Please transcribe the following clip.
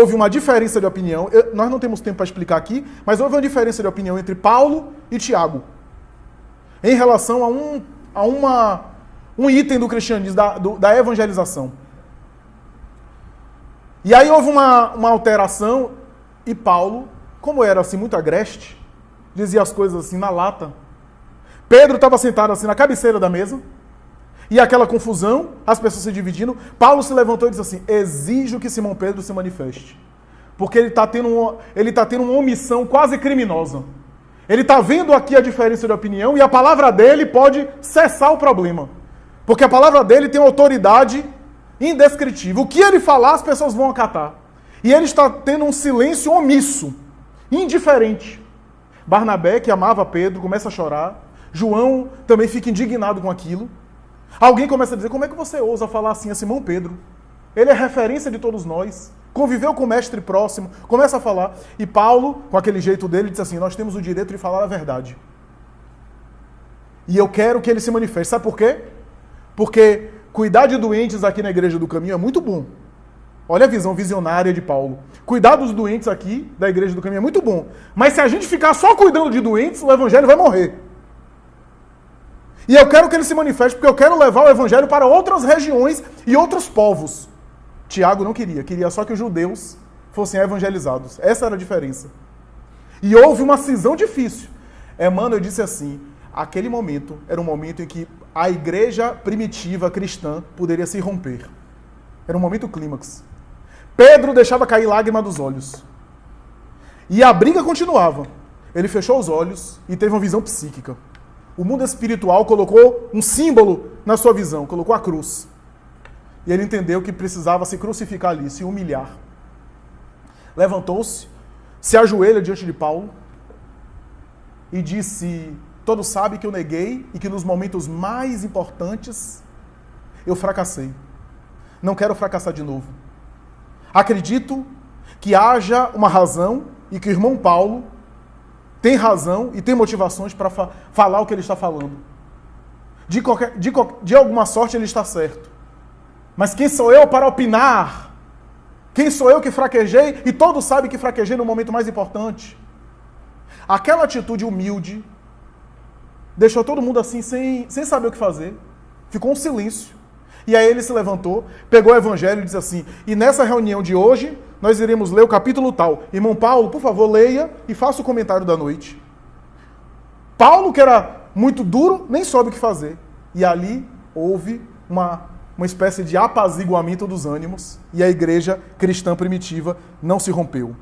houve uma diferença de opinião. Nós não temos tempo para explicar aqui, mas houve uma diferença de opinião entre Paulo e Tiago em relação a um item do cristianismo, da evangelização. E aí houve uma alteração e Paulo, como era assim muito agreste, dizia as coisas assim na lata. Pedro estava sentado assim na cabeceira da mesa, e aquela confusão, as pessoas se dividindo. Paulo se levantou e disse assim: exijo que Simão Pedro se manifeste. Porque ele está tendo uma omissão quase criminosa. Ele está vendo aqui a diferença de opinião e a palavra dele pode cessar o problema. Porque a palavra dele tem uma autoridade indescritível. O que ele falar, as pessoas vão acatar. E ele está tendo um silêncio omisso, indiferente. Barnabé, que amava Pedro, começa a chorar. João também fica indignado com aquilo. Alguém começa a dizer: como é que você ousa falar assim a Simão Pedro? Ele é referência de todos nós. Conviveu com o mestre próximo. Começa a falar. E Paulo, com aquele jeito dele, diz assim: nós temos o direito de falar a verdade. E eu quero que ele se manifeste. Sabe por quê? Porque cuidar de doentes aqui na Igreja do Caminho é muito bom. Olha a visão visionária de Paulo. Cuidar dos doentes aqui da Igreja do Caminho é muito bom. Mas se a gente ficar só cuidando de doentes, o evangelho vai morrer. E eu quero que ele se manifeste, porque eu quero levar o evangelho para outras regiões e outros povos. Tiago não queria. Queria só que os judeus fossem evangelizados. Essa era a diferença. E houve uma cisão difícil. Emmanuel disse assim: aquele momento era um momento em que a igreja primitiva cristã poderia se romper. Era um momento clímax. Pedro deixava cair lágrima dos olhos. E a briga continuava. Ele fechou os olhos e teve uma visão psíquica. O mundo espiritual colocou um símbolo na sua visão, colocou a cruz. E ele entendeu que precisava se crucificar ali, se humilhar. Levantou-se, se ajoelha diante de Paulo e disse: todos sabem que eu neguei e que nos momentos mais importantes eu fracassei. Não quero fracassar de novo. Acredito que haja uma razão e que o irmão Paulo tem razão e tem motivações para falar o que ele está falando. De alguma sorte ele está certo. Mas quem sou eu para opinar? Quem sou eu que fraquejei? E todos sabem que fraquejei no momento mais importante. Aquela atitude humilde deixou todo mundo assim, sem saber o que fazer. Ficou um silêncio. E aí ele se levantou, pegou o evangelho e disse assim: e nessa reunião de hoje, nós iremos ler o capítulo tal. Irmão Paulo, por favor, leia e faça o comentário da noite. Paulo, que era muito duro, nem soube o que fazer. E ali houve uma espécie de apaziguamento dos ânimos e a igreja cristã primitiva não se rompeu.